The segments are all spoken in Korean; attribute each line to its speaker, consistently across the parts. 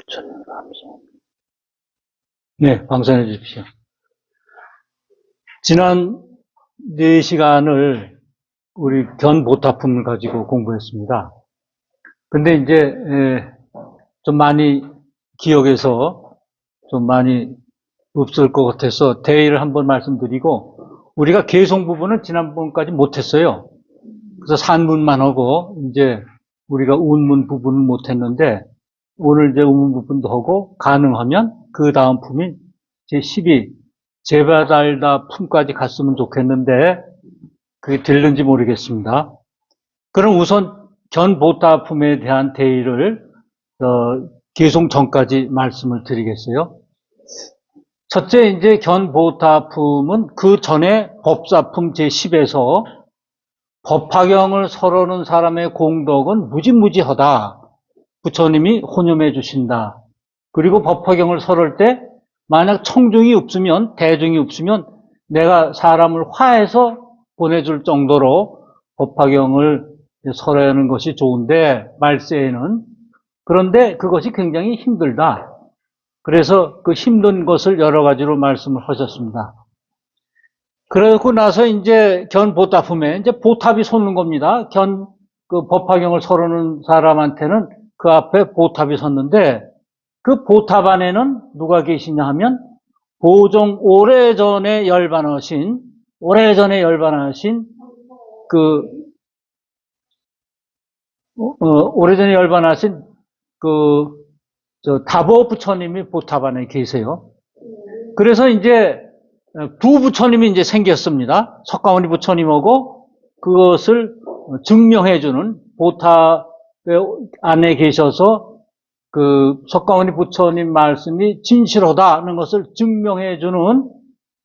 Speaker 1: 부처님 감사합니다. 네, 방송해 주십시오. 지난 4시간을 우리 견보타품을 가지고 공부했습니다. 근데 이제 좀 많이 기억에서 좀 많이 없을 것 같아서 대의를 한번 말씀드리고, 우리가 개송 부분은 지난번까지 못했어요. 그래서 산문만 하고 이제 우리가 운문 부분은 못했는데, 오늘 이제 운문 부분도 하고 가능하면 그 다음 품인 제12 제바달다 품까지 갔으면 좋겠는데 그게 될는지 모르겠습니다. 그럼 우선 견보타 품에 대한 대의를 개송 전까지 말씀을 드리겠어요. 첫째, 이제 견보타 품은 그 전에 법사품 제10에서 법화경을 설하는 사람의 공덕은 무지무지하다. 부처님이 혼념해 주신다. 그리고 법화경을 설할 때 만약 청중이 없으면, 대중이 없으면 내가 사람을 화해서 보내줄 정도로 법화경을 설해야 하는 것이 좋은데, 말세에는. 그런데 그것이 굉장히 힘들다. 그래서 그 힘든 것을 여러 가지로 말씀을 하셨습니다. 그러고 나서 이제 견보타품에 이제 보탑이 솟는 겁니다. 그 법화경을 설하는 사람한테는 그 앞에 보탑이 섰는데, 그 보탑 안에는 누가 계시냐 하면 보종 오래전에 열반하신 다보 부처님이 보탑 안에 계세요. 그래서 이제 두 부처님이 이제 생겼습니다. 석가모니 부처님하고 그것을 증명해주는, 보탑 안에 계셔서 그 석가모니 부처님 말씀이 진실하다는 것을 증명해주는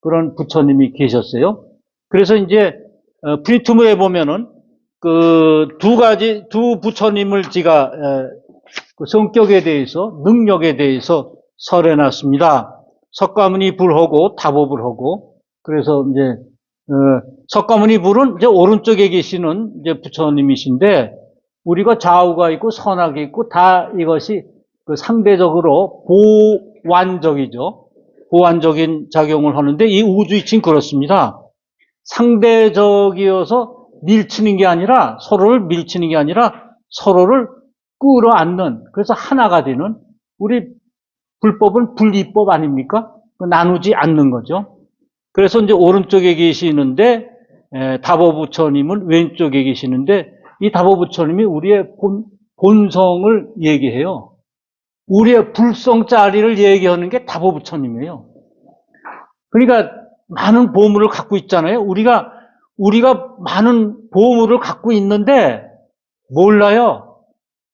Speaker 1: 그런 부처님이 계셨어요. 그래서 이제 프리투무에 보면은 그 두 부처님을 제가 그 성격에 대해서, 능력에 대해서 설해놨습니다. 석가모니 불하고 다보불하고. 그래서 이제 석가모니 불은 이제 오른쪽에 계시는 이제 부처님이신데, 우리가 좌우가 있고 선악이 있고 다 이것이 그 상대적으로 보완적이죠. 보완적인 작용을 하는데, 이 우주이칭 그렇습니다. 상대적이어서 밀치는 게 아니라, 서로를 밀치는 게 아니라 서로를 끌어안는, 그래서 하나가 되는, 우리 불법은 분리법 아닙니까? 나누지 않는 거죠. 그래서 이제 오른쪽에 계시는데, 다보부처님은 왼쪽에 계시는데, 이 다보부처님이 우리의 본성을 얘기해요. 우리의 불성짜리를 얘기하는 게 다보부처님이에요. 그러니까 많은 보물을 갖고 있잖아요. 우리가 많은 보물을 갖고 있는데 몰라요.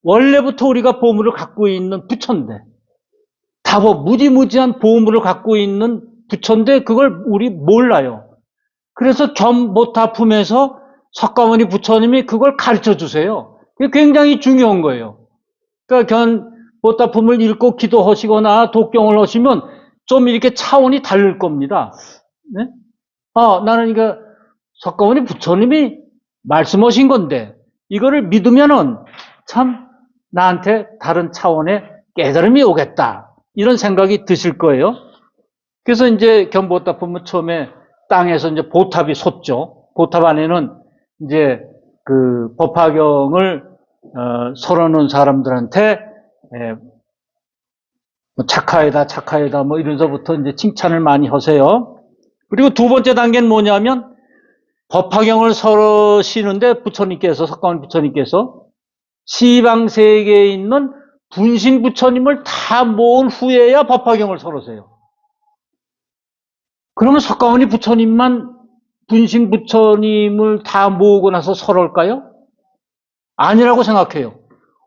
Speaker 1: 원래부터 우리가 보물을 갖고 있는 부처인데, 무지무지한 보물을 갖고 있는 부처인데 그걸 우리 몰라요. 그래서 견보타품에서 석가모니 부처님이 그걸 가르쳐 주세요. 그게 굉장히 중요한 거예요. 그러니까 견보타품을 읽고 기도하시거나 독경을 하시면 좀 이렇게 차원이 다를 겁니다. 네? 나는 이거 석가모니 부처님이 말씀하신 건데 이거를 믿으면은 참 나한테 다른 차원의 깨달음이 오겠다, 이런 생각이 드실 거예요. 그래서 이제 견보타품은 처음에 땅에서 이제 보탑이 솟죠. 보탑 안에는 이제 그 법화경을 설하는 사람들한테 착하에다 뭐 이러면서부터 이제 칭찬을 많이 하세요. 그리고 두 번째 단계는 뭐냐면, 법화경을 설하시는데 석가모니 부처님께서 시방 세계에 있는 분신 부처님을 다 모은 후에야 법화경을 설하세요. 그러면 석가모니 부처님만 분신 부처님을 다 모으고 나서 설할까요? 아니라고 생각해요.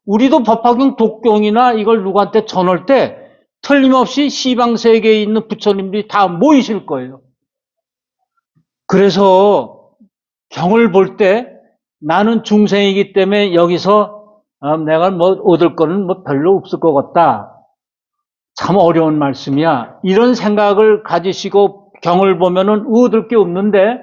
Speaker 1: 우리도 법화경 독경이나 이걸 누구한테 전할 때 틀림없이 시방 세계에 있는 부처님들이 다 모이실 거예요. 그래서 경을 볼 때 나는 중생이기 때문에 여기서 내가 뭐 얻을 거는 뭐 별로 없을 것 같다, 참 어려운 말씀이야, 이런 생각을 가지시고 경을 보면은 얻을 게 없는데,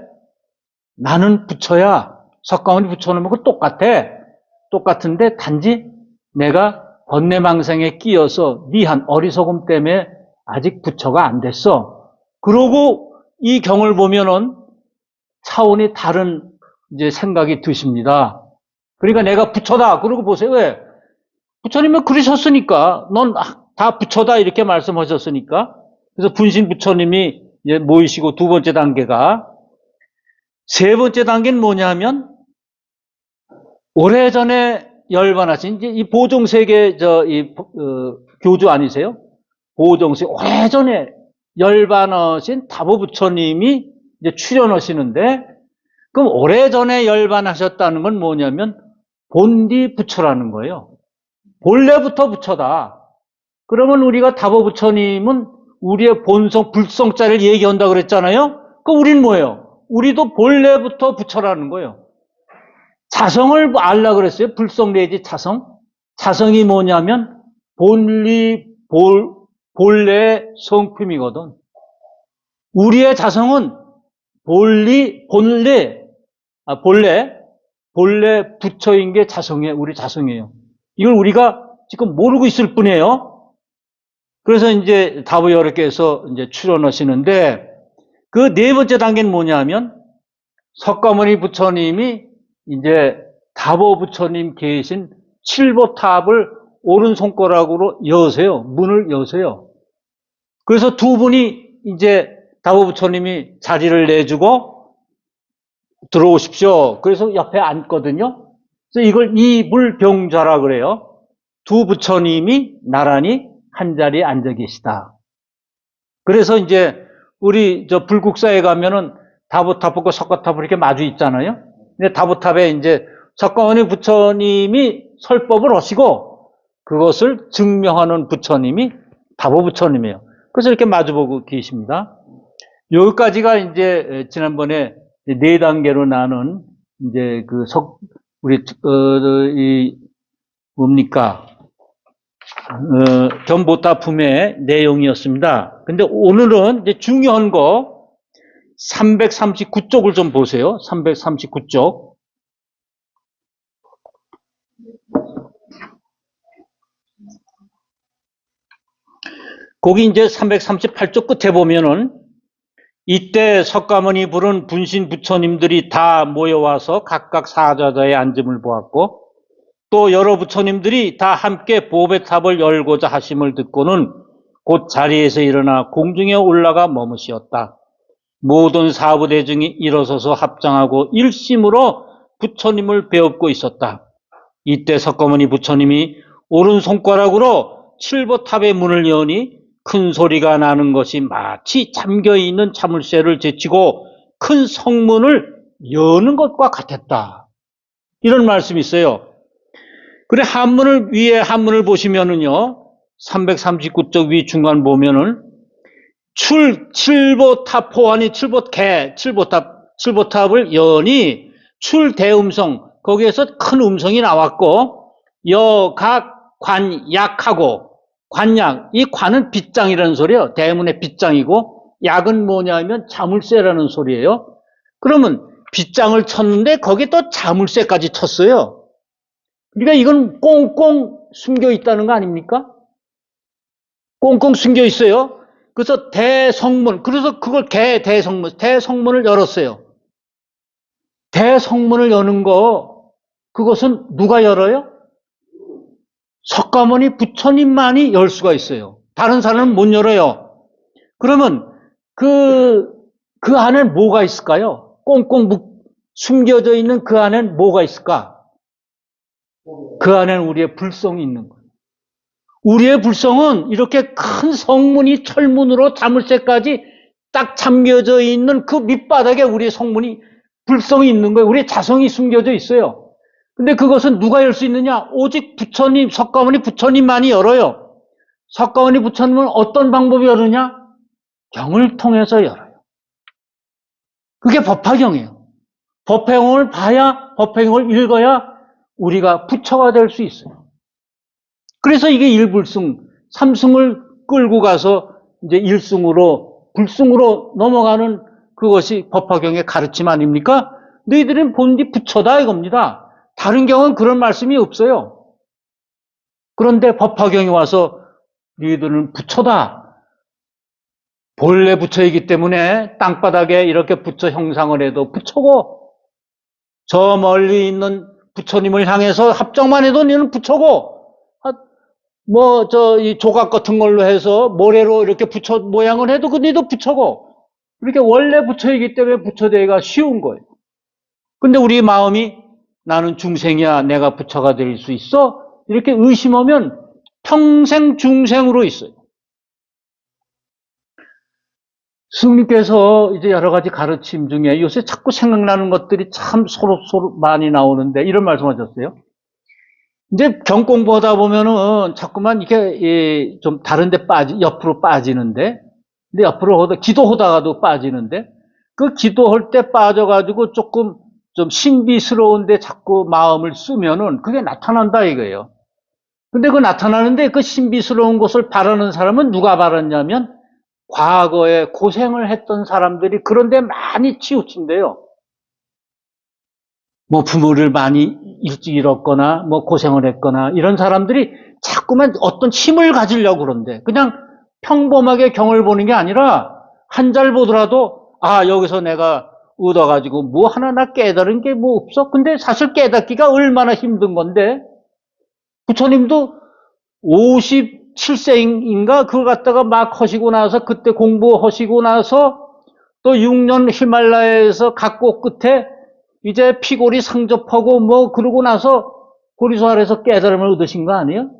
Speaker 1: 나는 부처야, 석가모니 부처님하고 똑같은데 단지 내가 번뇌망상에 끼어서 니한 어리석음 때문에 아직 부처가 안 됐어. 그러고 이 경을 보면은 차원이 다른 이제 생각이 드십니다. 그러니까 내가 부처다. 그러고 보세요. 왜? 부처님은 그러셨으니까. 넌 다 부처다. 이렇게 말씀하셨으니까. 그래서 분신 부처님이 이제 모이시고 두 번째 단계가, 세 번째 단계는 뭐냐면 오래전에 열반하신 이제 이 보종세계 교주 아니세요? 보종세계 오래전에 열반하신 다보 부처님이 이제 출연하시는데, 그럼 오래전에 열반하셨다는 건 뭐냐면 본디 부처라는 거예요. 본래부터 부처다. 그러면 우리가 다보 부처님은 우리의 본성, 불성자를 얘기한다 그랬잖아요. 그럼 우린 뭐예요? 우리도 본래부터 부처라는 거예요. 자성을 알라 그랬어요. 불성 내지 자성. 자성이 뭐냐면 본래의 성품이거든. 우리의 자성은 본래 부처인 게 자성이에요. 우리 자성이에요. 이걸 우리가 지금 모르고 있을 뿐이에요. 그래서 이제 다보 여러께서 이제 출연하시는데, 그 네 번째 단계는 뭐냐면 석가모니 부처님이 이제 다보 부처님 계신 칠보탑을 오른손가락으로 여세요. 문을 여세요. 그래서 두 분이 이제 다보 부처님이 자리를 내주고 들어오십시오. 그래서 옆에 앉거든요. 그래서 이걸 이불병좌라 그래요. 두 부처님이 나란히 한 자리에 앉아 계시다. 그래서 이제 우리 저 불국사에 가면은 다보탑하고 석가탑이 이렇게 마주 있잖아요. 근데 다보탑에 이제 석가모니 부처님이 설법을 하시고 그것을 증명하는 부처님이 다보 부처님이에요. 그래서 이렇게 마주보고 계십니다. 여기까지가 이제 지난번에 네 단계로 나눈 이제 뭡니까? 견보타품의 내용이었습니다. 근데 오늘은 이제 중요한 거 339쪽을 좀 보세요. 339쪽. 거기 이제 338쪽 끝에 보면은 이때 석가모니 부른 분신 부처님들이 다 모여와서 각각 사자자의 앉음을 보았고, 또 여러 부처님들이 다 함께 보배탑을 열고자 하심을 듣고는 곧 자리에서 일어나 공중에 올라가 머무시었다. 모든 사부대중이 일어서서 합장하고 일심으로 부처님을 배웁고 있었다. 이때 석가모니 부처님이 오른손가락으로 칠보탑의 문을 여니 큰 소리가 나는 것이 마치 잠겨있는 자물쇠를 제치고 큰 성문을 여는 것과 같았다. 이런 말씀이 있어요. 그래, 위에 한문을 보시면은요, 339쪽 위 중간 보면은 칠보탑 포환이 칠보탑을 여니 출대음성, 거기에서 큰 음성이 나왔고, 여각 관약하고, 관약, 이 관은 빗장이라는 소리예요. 대문의 빗장이고, 약은 뭐냐면 자물쇠라는 소리예요. 그러면 빗장을 쳤는데 거기에 또 자물쇠까지 쳤어요. 그러니까 이건 꽁꽁 숨겨 있다는 거 아닙니까? 꽁꽁 숨겨 있어요. 그래서 대성문, 그래서 그걸 대성문을 열었어요. 대성문을 여는 거, 그것은 누가 열어요? 석가모니 부처님만이 열 수가 있어요. 다른 사람은 못 열어요. 그러면 그 안에 뭐가 있을까요? 꽁꽁 숨겨져 있는 그 안엔 뭐가 있을까? 그 안에는 우리의 불성이 있는 거예요. 우리의 불성은 이렇게 큰 성문이 철문으로 자물쇠까지 딱 잠겨져 있는 그 밑바닥에 우리의 불성이 있는 거예요. 우리의 자성이 숨겨져 있어요. 근데 그것은 누가 열 수 있느냐? 오직 부처님, 석가모니 부처님만이 열어요. 석가모니 부처님은 어떤 방법이 열느냐? 경을 통해서 열어요. 그게 법화경이에요. 법화경을 봐야, 법화경을 읽어야 우리가 부처가 될 수 있어요. 그래서 이게 일불승, 삼승을 끌고 가서 이제 일승으로, 불승으로 넘어가는 그것이 법화경의 가르침 아닙니까? 너희들은 본디 부처다 이겁니다. 다른 경은 그런 말씀이 없어요. 그런데 법화경이 와서 너희들은 부처다. 본래 부처이기 때문에 땅바닥에 이렇게 부처 형상을 해도 부처고, 저 멀리 있는 부처님을 향해서 합정만 해도 너는 부처고, 이 조각 같은 걸로 해서 모래로 이렇게 부처 모양을 해도 너희도 부처고, 이렇게 원래 부처이기 때문에 부처되기가 쉬운 거예요. 근데 우리 마음이 나는 중생이야, 내가 부처가 될 수 있어? 이렇게 의심하면 평생 중생으로 있어요. 스님께서 이제 여러 가지 가르침 중에 요새 자꾸 생각나는 것들이 참 서로 많이 나오는데 이런 말씀 하셨어요. 이제 경 공부하다 보면은 자꾸만 이렇게 좀 다른 데 옆으로 빠지는데, 근데 옆으로 기도하다가도 빠지는데, 그 기도할 때 빠져가지고 조금 좀 신비스러운데 자꾸 마음을 쓰면은 그게 나타난다 이거예요. 근데 그 나타나는데 그 신비스러운 것을 바라는 사람은 누가 바랐냐면 과거에 고생을 했던 사람들이 그런데 많이 치우친대요. 뭐 부모를 많이 일찍 잃었거나 뭐 고생을 했거나 이런 사람들이 자꾸만 어떤 힘을 가지려고 그러는데 그냥 평범하게 경을 보는 게 아니라 한 잘 보더라도 여기서 내가 얻어가지고 뭐 하나 나 깨달은 게 뭐 없어? 근데 사실 깨닫기가 얼마나 힘든 건데 부처님도 57세인가 그걸 갖다가 막 하시고 나서 그때 공부하시고 나서 또 6년 히말라야에서 각곡 끝에 이제 피골이 상접하고 뭐 그러고 나서 고리소 아래서 깨달음을 얻으신 거 아니에요?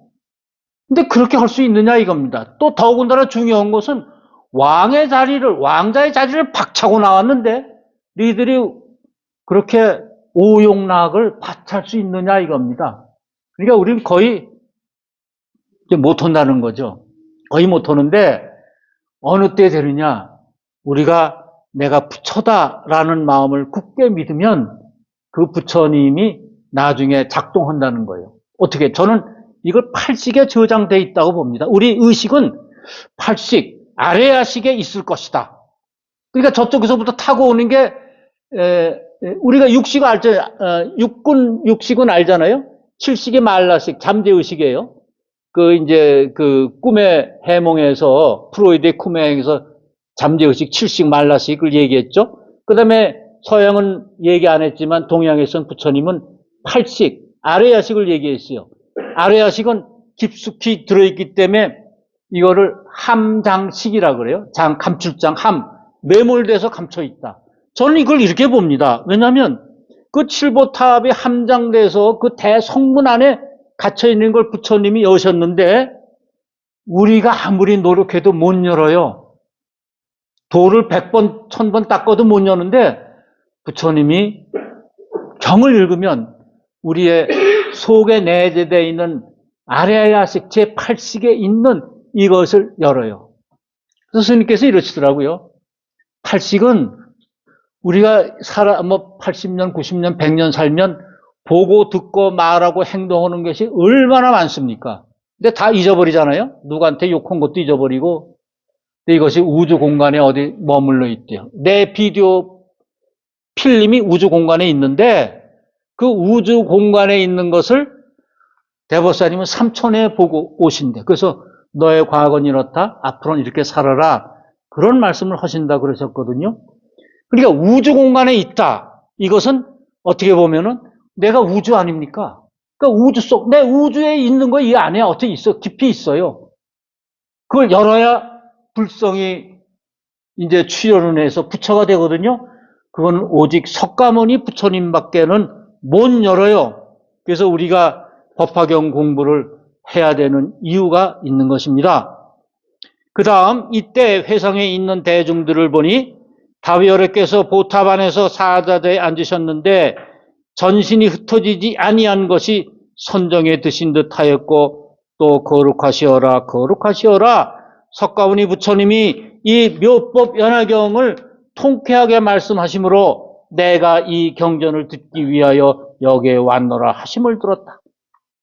Speaker 1: 근데 그렇게 할 수 있느냐 이겁니다. 또 더군다나 중요한 것은 왕자의 자리를 박차고 나왔는데 너희들이 그렇게 오용락을 바찰 수 있느냐 이겁니다. 그러니까 우리는 거의 못한다는 거죠. 거의 못하는데 어느 때 되느냐, 우리가 내가 부처다라는 마음을 굳게 믿으면 그 부처님이 나중에 작동한다는 거예요. 어떻게? 저는 이걸 팔식에 저장되어 있다고 봅니다. 우리 의식은 팔식, 아래야식에 있을 것이다. 그러니까 저쪽에서부터 타고 오는 게 우리가 육식 알죠? 육식은 알잖아요. 칠식이 말라식, 잠재의식이에요. 그 꿈의 해몽에서 프로이드의 꿈의 해몽에서 잠재의식, 칠식, 말라식을 얘기했죠. 그 다음에 서양은 얘기 안 했지만 동양에서는 부처님은 팔식, 아래야식을 얘기했어요. 아래야식은 깊숙이 들어있기 때문에 이거를 함장식이라고 그래요. 감출장, 매몰돼서 감춰있다. 저는 이걸 이렇게 봅니다. 왜냐하면 그 칠보탑이 함장돼서 그 대성문 안에 갇혀있는 걸 부처님이 여셨는데 우리가 아무리 노력해도 못 열어요. 돌을 100번, 1000번 닦아도 못 여는데 부처님이 경을 읽으면 우리의 속에 내재되어 있는 아레야식 제8식에 있는 이것을 열어요. 그래서 스님께서 이러시더라고요. 8식은 우리가 80년, 90년, 100년 살면 보고 듣고 말하고 행동하는 것이 얼마나 많습니까? 근데 다 잊어버리잖아요. 누구한테 욕한 것도 잊어버리고. 근데 이것이 우주 공간에 어디 머물러 있대요. 내 비디오 필름이 우주 공간에 있는데 그 우주 공간에 있는 것을 대법사님은 삼천에 보고 오신대. 그래서 너의 과거는 이렇다. 앞으로는 이렇게 살아라. 그런 말씀을 하신다 그러셨거든요. 그러니까 우주 공간에 있다. 이것은 어떻게 보면은 내가 우주 아닙니까? 그러니까 우주 속, 내 우주에 있는 거 이 안에 어떻게 있어? 깊이 있어요. 그걸 열어야 불성이 이제 출현을 해서 부처가 되거든요. 그건 오직 석가모니 부처님밖에는 못 열어요. 그래서 우리가 법화경 공부를 해야 되는 이유가 있는 것입니다. 그 다음 이때 회상에 있는 대중들을 보니 다위어르께서 보탑 안에서 사자대에 앉으셨는데 전신이 흩어지지 아니한 것이 선정에 드신 듯 하였고 또 거룩하시어라 거룩하시어라 석가모니 부처님이 이 묘법 연화경을 통쾌하게 말씀하시므로 내가 이 경전을 듣기 위하여 여기에 왔노라 하심을 들었다.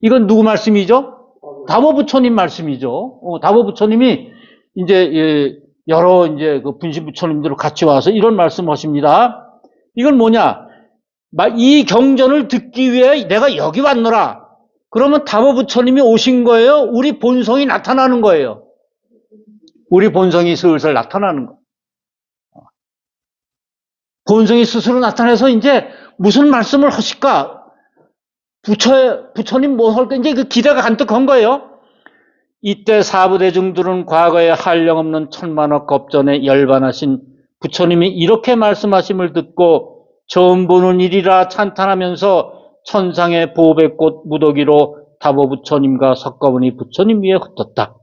Speaker 1: 이건 누구 말씀이죠? 다보 부처님 말씀이죠. 다보 부처님이 이제 여러 이제 그 분신 부처님들 같이 와서 이런 말씀하십니다. 이건 뭐냐? 이 경전을 듣기 위해 내가 여기 왔노라. 그러면 다보 부처님이 오신 거예요? 우리 본성이 나타나는 거예요? 우리 본성이 슬슬 나타나는 거예요. 본성이 스스로 나타나서 이제 무슨 말씀을 하실까? 부처님 뭐 할까? 이제 그 기대가 간뜩 한 거예요. 이때 사부대중들은 과거에 한량없는 천만억 겁전에 열반하신 부처님이 이렇게 말씀하심을 듣고 처음 보는 일이라 찬탄하면서 천상의 보배꽃 무더기로 다보 부처님과 석가모니 부처님 위에 흩었다.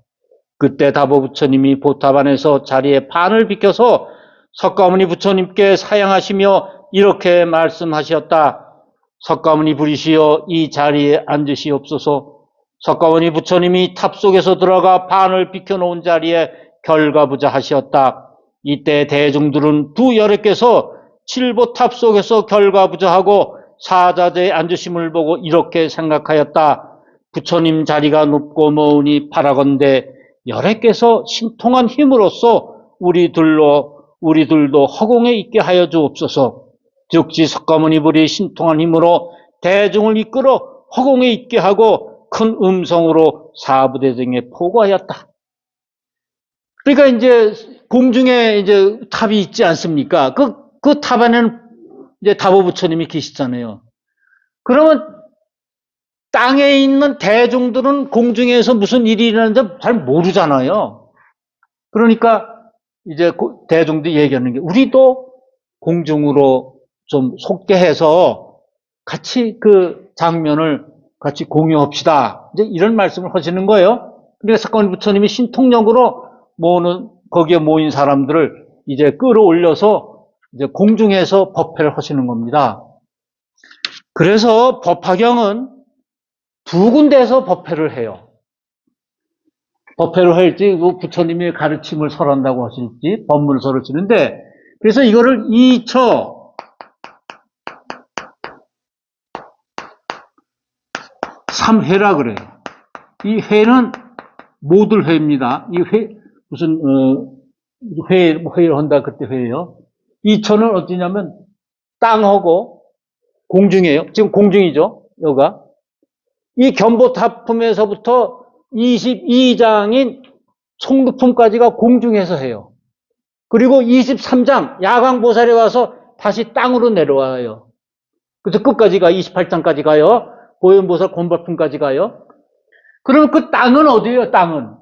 Speaker 1: 그때 다보 부처님이 보탑 안에서 자리에 판을 비켜서 석가모니 부처님께 사양하시며 이렇게 말씀하셨다. 석가모니 부리시여 이 자리에 앉으시옵소서. 석가모니 부처님이 탑 속에서 들어가 판을 비켜놓은 자리에 결가부자 하시었다. 이때 대중들은 두 여력께서 칠보탑 속에서 결가부자하고 사자재에 앉으심을 보고 이렇게 생각하였다. 부처님 자리가 높고 머우니 바라건대 여력께서 신통한 힘으로써 우리들도 허공에 있게 하여 주옵소서. 즉지 석가모니 불이 신통한 힘으로 대중을 이끌어 허공에 있게 하고 큰 음성으로 사부대중에 포고하였다. 그러니까 이제 공중에 이제 탑이 있지 않습니까? 그 탑 안에는 이제 다보 부처님이 계시잖아요. 그러면 땅에 있는 대중들은 공중에서 무슨 일이 일어나는지 잘 모르잖아요. 그러니까 이제 대중들이 얘기하는 게 우리도 공중으로 좀 속게 해서 같이 그 장면을 같이 공유합시다. 이제 이런 말씀을 하시는 거예요. 그러니까 석가모니 부처님이 신통력으로 거기에 모인 사람들을 이제 끌어올려서 이제 공중에서 법회를 하시는 겁니다. 그래서 법화경은 두 군데에서 법회를 해요. 법회를 할지 부처님이 가르침을 설한다고 하실지 법문서를 쓰는데 그래서 이거를 2처 3회라 그래요. 이 회는 모들 회입니다. 이 회 무슨 회를 한다 그때 회예요. 2처는 어디냐면 땅하고 공중이에요. 지금 공중이죠. 여가 이 견보탑품에서부터 22장인 총두품까지가 공중에서 해요. 그리고 23장 야광보살이 와서 다시 땅으로 내려와요. 그래서 끝까지가 28장까지 가요. 보현보살 곤발품까지 가요. 그럼 그 땅은 어디예요? 땅은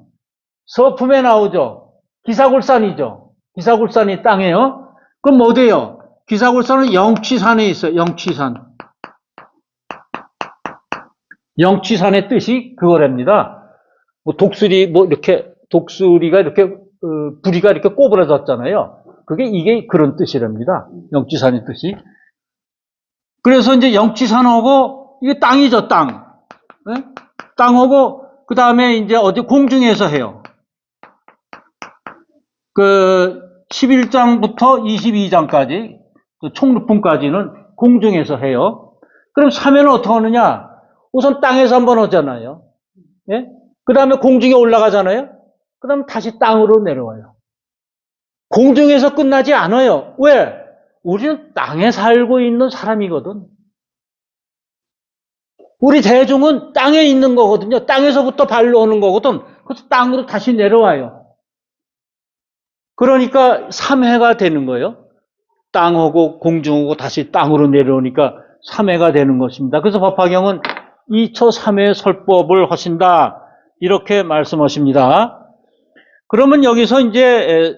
Speaker 1: 서품에 나오죠. 기사골산이죠. 기사골산이 땅이에요. 그럼 어디예요? 기사골산은 영취산에 있어요. 영취산. 영취산의 뜻이 그거랍니다. 뭐 독수리가 이렇게 부리가 이렇게 꼬부라졌잖아요. 이게 그런 뜻이랍니다. 영취산의 뜻이. 그래서 이제 영취산하고 이게 땅이죠, 땅. 네? 땅하고 그 다음에 이제 어디 공중에서 해요. 그 11장부터 22장까지 총루품까지는 공중에서 해요. 그럼 3회는 어떻게 하느냐? 우선 땅에서 한번 하잖아요. 예? 그 다음에 공중에 올라가잖아요. 그 다음에 다시 땅으로 내려와요. 공중에서 끝나지 않아요. 왜? 우리는 땅에 살고 있는 사람이거든. 우리 대중은 땅에 있는 거거든요. 땅에서부터 발로 오는 거거든. 그래서 땅으로 다시 내려와요. 그러니까 3회가 되는 거예요. 땅하고 공중하고 다시 땅으로 내려오니까 3회가 되는 것입니다. 그래서 법화경은 2처 3회 설법을 하신다. 이렇게 말씀하십니다. 그러면 여기서 이제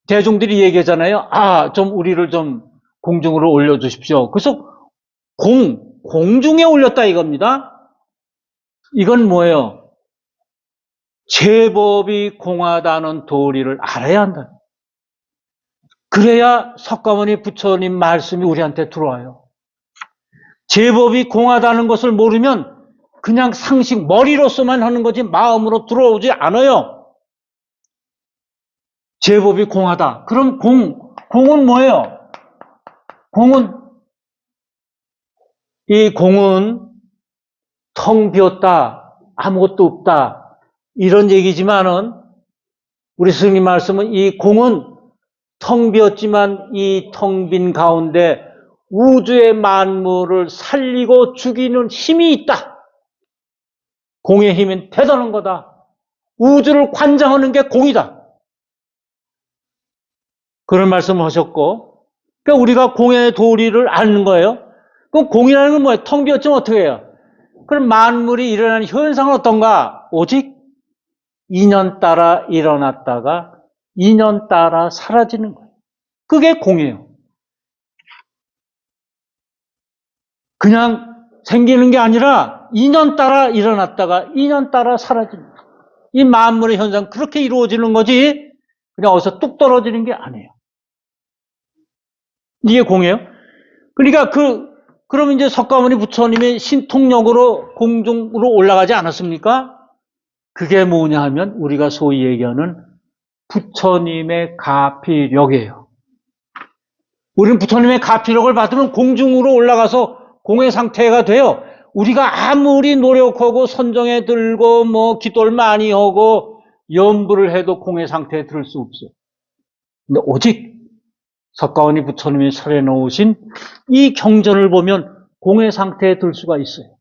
Speaker 1: 대중들이 얘기하잖아요. 좀 우리를 좀 공중으로 올려주십시오. 그래서 공중에 올렸다 이겁니다. 이건 뭐예요? 제법이 공하다는 도리를 알아야 한다. 그래야 석가모니 부처님 말씀이 우리한테 들어와요. 제법이 공하다는 것을 모르면 그냥 상식, 머리로서만 하는 거지 마음으로 들어오지 않아요. 제법이 공하다. 그럼 공은 뭐예요? 이 공은 텅 비었다. 아무것도 없다. 이런 얘기지만은 우리 스님 말씀은 이 공은 텅 비었지만 이 텅 빈 가운데 우주의 만물을 살리고 죽이는 힘이 있다. 공의 힘은 대단한 거다. 우주를 관장하는 게 공이다. 그런 말씀을 하셨고, 그러니까 우리가 공의 도리를 아는 거예요. 그럼 공이라는 건 뭐예요? 텅 비었지만 어떻게 해요? 그럼 만물이 일어나는 현상은 어떤가? 오직 인연 따라 일어났다가 인연 따라 사라지는 거예요. 그게 공이에요. 그냥 생기는 게 아니라 인연 따라 일어났다가 인연 따라 사라지는 거예요. 이 만물의 현상 그렇게 이루어지는 거지 그냥 어디서 뚝 떨어지는 게 아니에요. 이게 공이에요. 그러니까 그럼 이제 석가모니 부처님의 신통력으로 공중으로 올라가지 않았습니까? 그게 뭐냐 하면 우리가 소위 얘기하는 부처님의 가피력이에요. 우리는 부처님의 가피력을 받으면 공중으로 올라가서 공의 상태가 돼요. 우리가 아무리 노력하고 선정에 들고 뭐 기도를 많이 하고 염불을 해도 공의 상태에 들 수 없어요. 근데 오직 석가모니 부처님이 설해 놓으신 이 경전을 보면 공의 상태에 들 수가 있어요.